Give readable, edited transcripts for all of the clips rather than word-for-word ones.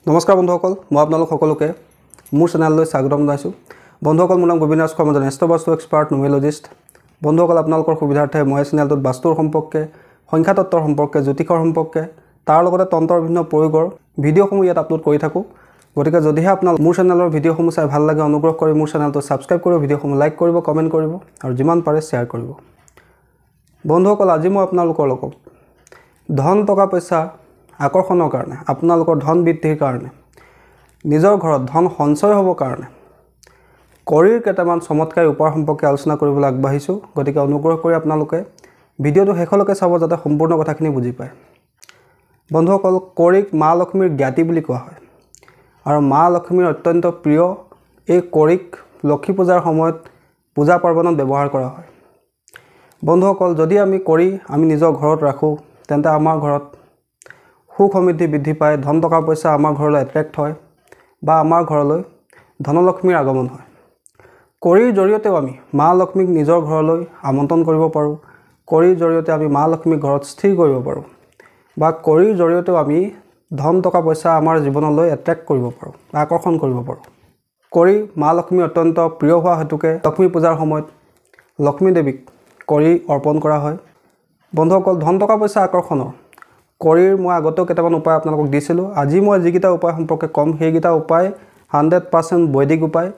নমস্কাৰ বন্ধুসকল, মই আপোনালোক সকলোকে মোৰ চেনেললৈ স্বাগতম জনাইছোঁ। বন্ধুসকল, মোৰ নাম গোবিন্দ ৰাজ শৰ্মা, এজন বাস্তু এক্সপাৰ্ট নিউমেৰলজিষ্ট। বন্ধুসকল, আপোনালোকৰ সুবিধাৰ্থে মই চেনেলটোত বাস্তুৰ সম্পৰ্কে, সংখ্যাতত্বৰ সম্পৰ্কে, জ্যোতিষৰ সম্পৰ্কে, তাৰ লগতে তন্ত্ৰৰ বিভিন্ন প্ৰয়োগৰ ভিডিঅ'সমূহ ইয়াত আপলোড কৰি থাকোঁ। গতিকে যদিহে আপোনাৰ মোৰ চেনেলৰ ভিডিঅ'সমূহ চাই ভাল লাগে, অনুগ্ৰহ কৰি মোৰ চেনেলটো ছাবস্ক্ৰাইব কৰিব, ভিডিঅ'সমূহ লাইক কৰিব, কমেণ্ট কৰিব আৰু যিমান পাৰে শ্বেয়াৰ কৰিব। বন্ধুসকল, আজি মই আপোনালোকৰ লগত ধন টকা পইচা আকৰ্ষণৰ কাৰণে, আপোনালোকৰ ধন বৃদ্ধিৰ কাৰণে, নিজৰ ঘৰত ধন সঞ্চয় হ'বৰ কাৰণে কৰিৰ কেইটামান চমৎকাৰী উপায় সম্পৰ্কে আলোচনা কৰিবলৈ আগবাঢ়িছোঁ। গতিকে অনুগ্ৰহ কৰি আপোনালোকে ভিডিঅ'টো শেষলৈকে চাব যাতে সম্পূৰ্ণ কথাখিনি বুজি পায়। বন্ধুসকল, কৰিক মা লক্ষ্মীৰ জ্ঞাতি বুলি কোৱা হয় আৰু মা লক্ষ্মীৰ অত্যন্ত প্ৰিয় এই কৰিক লক্ষ্মী পূজাৰ সময়ত পূজা পাৰ্বণত ব্যৱহাৰ কৰা হয়। বন্ধুসকল, যদি আমি কৰি নিজৰ ঘৰত ৰাখোঁ, তেন্তে আমাৰ ঘৰত সুখ সমৃদ্ধি বৃদ্ধি পায়, ধন টকা পইচা আমাৰ ঘৰলৈ এট্ৰেক্ট হয় বা আমাৰ ঘৰলৈ ধনলক্ষ্মীৰ আগমন হয়। কৰিৰ জৰিয়তেও আমি মা লক্ষ্মীক নিজৰ ঘৰলৈ আমন্ত্ৰণ কৰিব পাৰোঁ, কৰিৰ জৰিয়তে আমি মা লক্ষ্মীক ঘৰত স্থিৰ কৰিব পাৰোঁ বা কৰিৰ জৰিয়তেও আমি ধন টকা পইচা আমাৰ জীৱনলৈ এট্ৰেক্ট কৰিব পাৰোঁ, আকৰ্ষণ কৰিব পাৰোঁ। কৰি মা লক্ষ্মীৰ অত্যন্ত প্ৰিয় হোৱা হেতুকে লক্ষ্মী পূজাৰ সময়ত লক্ষ্মী দেৱীক কৰি অৰ্পণ কৰা হয়। বন্ধুসকল, ধন টকা পইচা আকৰ্ষণৰ কৰিৰ মই আগতেও কেইটামান উপায় আপোনালোকক দিছিলোঁ। আজি মই যিকেইটা উপায় সম্পৰ্কে ক'ম, সেইকেইটা উপায় 100% বৈদিক উপায়।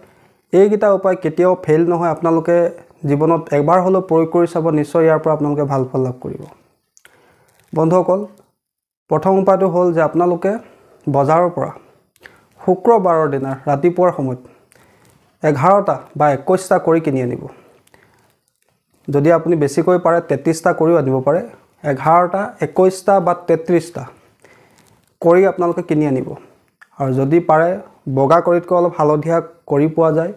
এইকেইটা উপায় কেতিয়াও ফেইল নহয়। আপোনালোকে জীৱনত এবাৰ হ'লেও প্ৰয়োগ কৰি চাব, নিশ্চয় ইয়াৰ পৰা আপোনালোকে ভাল ফল লাভ কৰিব। বন্ধুসকল, প্ৰথম উপায়টো হ'ল যে আপোনালোকে বজাৰৰ পৰা শুক্ৰবাৰৰ দিনা ৰাতিপুৱাৰ সময়ত 11টা বা 21টা কৰি কিনি আনিব। যদি আপুনি বেছিকৈ পাৰে 33টা কৰিও আনিব পাৰে। 11টা, 21টা বা 33টা কৰি আপোনালোকে কিনি আনিব। আৰু যদি পাৰে বগা কৰিতকৈ অলপ হালধীয়া কৰি পোৱা যায়,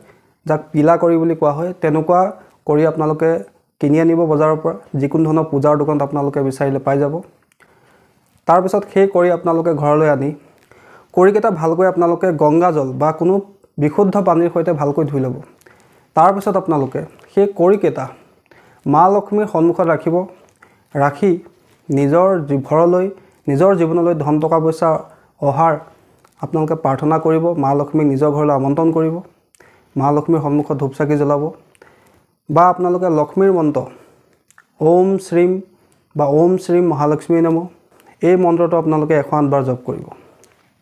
যাক পিলা কৰি বুলি কোৱা হয়, তেনেকুৱা কৰি আপোনালোকে কিনি আনিব বজাৰৰ পৰা। যিকোনো ধৰণৰ পূজাৰ দোকানত আপোনালোকে বিচাৰিলে পাই যাব। তাৰপিছত সেই কৰি আপোনালোকে ঘৰলৈ আনি কৰিকেইটা ভালকৈ আপোনালোকে গংগাজল বা কোনো বিশুদ্ধ পানীৰ সৈতে ভালকৈ ধুই ল'ব। তাৰপিছত আপোনালোকে সেই কৰিকেইটা মা লক্ষ্মীৰ সন্মুখত ৰাখিব। ৰাখি নিজৰ ঘৰলৈ, নিজৰ জীৱনলৈ ধন টকা পইচা অহাৰ আপোনালোকে প্ৰাৰ্থনা কৰিব। মা লক্ষ্মীক নিজৰ ঘৰলৈ আমন্ত্ৰণ কৰিব। মা লক্ষ্মীৰ সন্মুখত ধূপ চাকি জ্বলাব বা আপোনালোকে লক্ষ্মীৰ মন্ত্ৰ ওম শ্ৰীম বা ওম শ্ৰীম মহালক্ষ্মী নমঃ, এই মন্ত্ৰটো আপোনালোকে 108 বাৰ জপ কৰিব।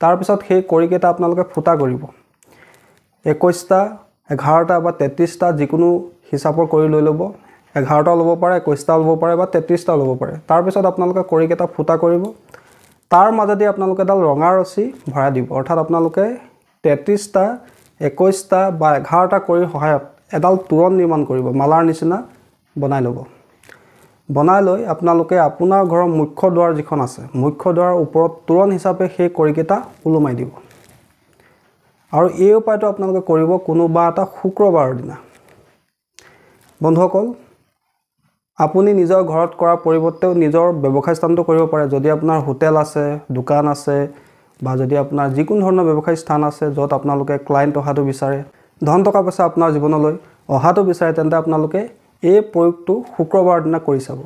তাৰপিছত সেই কৰিকেইটা আপোনালোকে ফুটা কৰিব। 21টা, 11টা বা 33টা যিকোনো হিচাপৰ কৰি লৈ ল'ব। 11টা ল'ব পাৰে, 21টা ল'ব পাৰে বা 33টা ল'ব পাৰে। তাৰপিছত আপোনালোকে কৰিকেইটা ফুটা কৰিব। তাৰ মাজেদি আপোনালোকে এডাল ৰঙা ৰছী ভৰাই দিব। অৰ্থাৎ আপোনালোকে 33টা, 21টা বা 11টা কৰিৰ সহায়ত এডাল তোৰণ নিৰ্মাণ কৰিব, মালাৰ নিচিনা বনাই ল'ব। বনাই লৈ আপোনালোকে আপোনাৰ ঘৰৰ মুখ্য দুৱাৰ যিখন আছে, মুখ্য দুৱাৰৰ ওপৰত তোৰণ হিচাপে সেই কৰিকেইটা ওলোমাই দিব। আৰু এই উপায়টো আপোনালোকে কৰিব কোনোবা এটা শুক্ৰবাৰৰ দিনা। বন্ধুসকল, আপুনি নিজৰ ঘৰত কৰাৰ পৰিৱৰ্তেও নিজৰ ব্যৱসায় স্থানটো কৰিব পাৰে। যদি আপোনাৰ হোটেল আছে, দোকান আছে বা যদি আপোনাৰ যিকোনো ধৰণৰ ব্যৱসায়িক স্থান আছে য'ত আপোনালোকে ক্লায়েণ্ট অহাটো বিচাৰে, ধন টকা পইচা আপোনাৰ জীৱনলৈ অহাটো বিচাৰে, তেন্তে আপোনালোকে এই প্ৰয়োগটো শুক্ৰবাৰৰ দিনা কৰি চাব।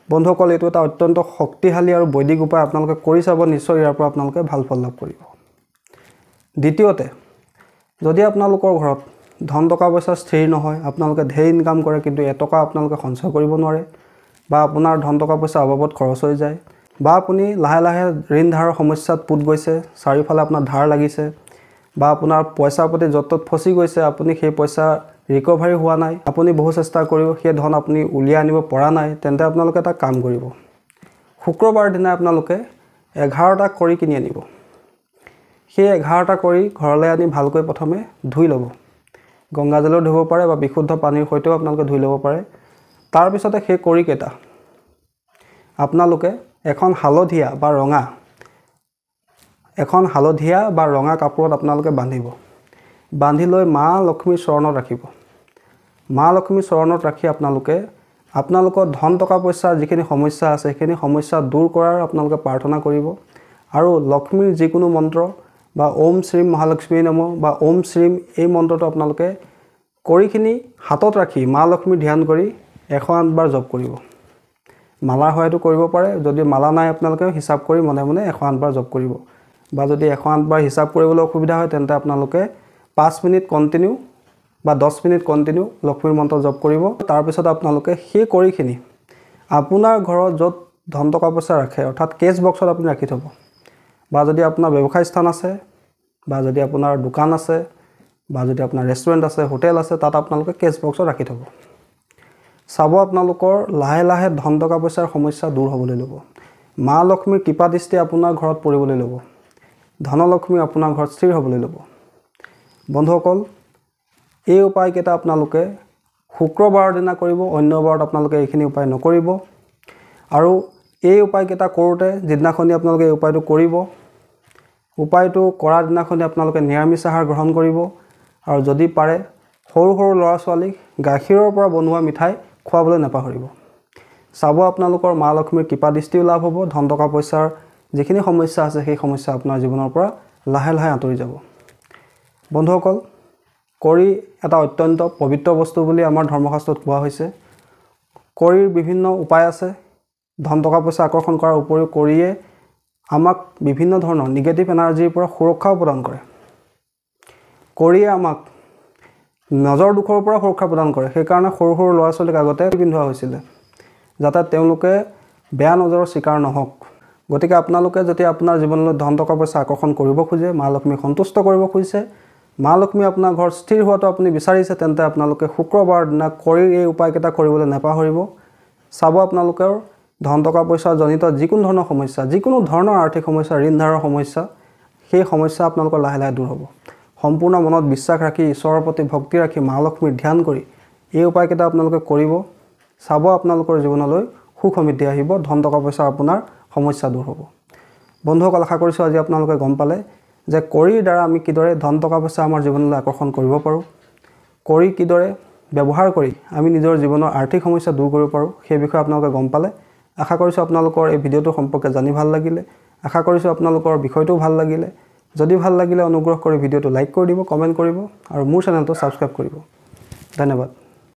বন্ধুসকল, এইটো এটা অত্যন্ত শক্তিশালী আৰু বৈদিক উপায়। আপোনালোকে কৰি চাব, নিশ্চয় ইয়াৰ পৰা আপোনালোকে ভাল ফল লাভ কৰিব। দ্বিতীয়তে, যদি আপোনালোকৰ ঘৰত ধন টকা পইচা স্থিৰ নহয়, আপোনালোকে ঢেৰ ইনকাম কৰে কিন্তু এটকা আপোনালোকে সঞ্চয় কৰিব নোৱাৰে, বা আপোনাৰ ধন টকা পইচা অবাবত খৰচ হৈ যায়, বা আপুনি লাহে লাহে ঋণ ধাৰৰ সমস্যাত পোত গৈছে, চাৰিওফালে আপোনাৰ ধাৰ লাগিছে, বা আপোনাৰ পইচাৰ প্ৰতি য'ত ত'ত ফচি গৈছে, আপুনি সেই পইচা ৰিকভাৰী হোৱা নাই, আপুনি বহু চেষ্টা কৰিও সেই ধন আপুনি উলিয়াই আনিব পৰা নাই, তেন্তে আপোনালোকে এটা কাম কৰিব। শুক্ৰবাৰৰ দিনা আপোনালোকে 11টা কৰি কিনি আনিব। সেই 11টা কৰি ঘৰলৈ আনি ভালকৈ প্ৰথমে ধুই ল'ব। গংগাজলেও ধুব পাৰে বা বিশুদ্ধ পানীৰ সৈতেও আপোনালোকে ধুই ল'ব পাৰে। তাৰপিছতে সেই কৰিকেইটা আপোনালোকে এখন হালধীয়া বা ৰঙা কাপোৰত আপোনালোকে বান্ধিব। বান্ধি লৈ মা লক্ষ্মীৰ চৰণত ৰাখিব। মা লক্ষ্মীৰ চৰণত ৰাখি আপোনালোকৰ ধন টকা পইচাৰ যিখিনি সমস্যা আছে, সেইখিনি সমস্যা দূৰ কৰাৰ আপোনালোকে প্ৰাৰ্থনা কৰিব। আৰু লক্ষ্মীৰ যিকোনো মন্ত্ৰ বা ওম শ্ৰীম মহালক্ষ্মী নমঃ বা ওম শ্ৰীম, এই মন্ত্ৰটো আপোনালোকে কৰিখিনি হাতত ৰাখি মা লক্ষ্মী ধ্যান কৰি 108 বাৰ জপ কৰিব। মালাৰ সহায়তো কৰিব পাৰে। যদি মালা নাই আপোনালোকে হিচাপ কৰি মনে মনে 108 বাৰ জপ কৰিব। বা যদি 108 বাৰ হিচাপ কৰিবলৈ অসুবিধা হয় তেন্তে আপোনালোকে 5 মিনিট কন্টিনিউ বা 10 মিনিট কন্টিনিউ লক্ষ্মীৰ মন্ত্ৰ জপ কৰিব। তাৰ পিছত আপোনালোকে সেই কৰিখিনি আপোনাৰ ঘৰত য'ত ধন টকা পইচা ৰাখে অৰ্থাৎ কেছ বক্সত আপুনি ৰাখি থব, বা যদি আপোনাৰ ব্যৱসায় স্থান আছে, বা যদি আপোনাৰ দোকান আছে, বা যদি আপোনাৰ ৰেষ্টুৰেণ্ট আছে, হোটেল আছে, তাত আপোনালোকে কেছ বক্সত ৰাখি থব। চাব আপোনালোকৰ লাহে লাহে ধন টকা পইচাৰ সমস্যা দূৰ হ'বলৈ ল'ব। মা লক্ষ্মীৰ কৃপা দৃষ্টি আপোনাৰ ঘৰত পৰিবলৈ ল'ব। ধনলক্ষ্মী আপোনাৰ ঘৰত স্থিৰ হ'বলৈ ল'ব। বন্ধুসকল, এই উপায়কেইটা আপোনালোকে শুক্ৰবাৰৰ দিনা কৰিব, অন্য বাৰত আপোনালোকে এইখিনি উপায় নকৰিব। আৰু এই উপায়কেইটা কৰোঁতে যিদিনাখনি আপোনালোকে এই উপায়টো কৰিব, উপায়টো কৰাৰ দিনাখনি আপোনালোকে নিৰামিষ আহাৰ গ্ৰহণ কৰিব। আৰু যদি পাৰে সৰু সৰু ল'ৰা ছোৱালীক গাখীৰৰ পৰা বনোৱা মিঠাই খুৱাবলৈ নাপাহৰিব। চাব আপোনালোকৰ মা লক্ষ্মীৰ কৃপা দৃষ্টিও লাভ হ'ব। ধন টকা পইচাৰ যিখিনি সমস্যা আছে সেই সমস্যা আপোনাৰ জীৱনৰ পৰা লাহে লাহে আঁতৰি যাব। বন্ধুসকল, কৰি এটা অত্যন্ত পবিত্ৰ বস্তু বুলি আমাৰ ধৰ্মশাস্ত্ৰত কোৱা হৈছে। কৰিৰ বিভিন্ন উপায় আছে। ধন টকা পইচা আকৰ্ষণ কৰাৰ উপৰিও কৰিয়ে আমাক বিভিন্ন ধৰণৰ নিগেটিভ এনাৰ্জিৰ পৰা সুৰক্ষাও প্ৰদান কৰে। কৰিয়ে আমাক নজৰ দুখৰ পৰা সুৰক্ষা প্ৰদান কৰে। সেইকাৰণে সৰু সৰু ল'ৰা ছোৱালীক আগতে পিন্ধোৱা হৈছিলে, যাতে তেওঁলোকে বেয়া নজৰৰ শিকাৰ নহওক। গতিকে আপোনালোকে যদি আপোনাৰ জীৱনলৈ ধন টকা পইচা আকৰ্ষণ কৰিব খোজে, মা লক্ষ্মীক সন্তুষ্ট কৰিব খুজিছে, মা লক্ষ্মী আপোনাৰ ঘৰত স্থিৰ হোৱাটো আপুনি বিচাৰিছে, তেন্তে আপোনালোকে শুক্ৰবাৰৰ দিনা কৰিৰ এই উপায়কেইটা কৰিবলৈ নাপাহৰিব। চাব আপোনালোকৰ ধন টকা পইচা জনিত যিকোনো ধৰণৰ সমস্যা, যিকোনো ধৰণৰ আৰ্থিক সমস্যা, ঋণ ধাৰৰ সমস্যা, সেই সমস্যা আপোনালোকৰ লাহে লাহে দূৰ হ'ব। সম্পূৰ্ণ মনত বিশ্বাস ৰাখি, ঈশ্বৰৰ প্ৰতি ভক্তি ৰাখি, মা লক্ষ্মীৰ ধ্যান কৰি এই উপায়কেইটা আপোনালোকে কৰিব। চাব আপোনালোকৰ জীৱনলৈ সুখ সমৃদ্ধি আহিব, ধন টকা পইচাৰ আপোনাৰ সমস্যা দূৰ হ'ব। বন্ধুসকল, আশা কৰিছোঁ আজি আপোনালোকে গম পালে যে কৰিৰ দ্বাৰা আমি কিদৰে ধন টকা পইচা আমাৰ জীৱনলৈ আকৰ্ষণ কৰিব পাৰোঁ, কৰি কিদৰে ব্যৱহাৰ কৰি আমি নিজৰ জীৱনৰ আৰ্থিক সমস্যা দূৰ কৰিব পাৰোঁ, সেই বিষয়ে আপোনালোকে গম পালে। আশা কৰিছোঁ আপোনালোকৰ এই ভিডিঅ'টো সম্পৰ্কে জানি ভাল লাগিলে। আশা কৰিছোঁ আপোনালোকৰ বিষয়টোও ভাল লাগিলে। যদি ভাল লাগিলে অনুগ্ৰহ কৰি ভিডিঅ'টো লাইক কৰি দিব, কমেণ্ট কৰিব আৰু মোৰ চেনেলটো ছাবস্ক্ৰাইব কৰিব। ধন্যবাদ।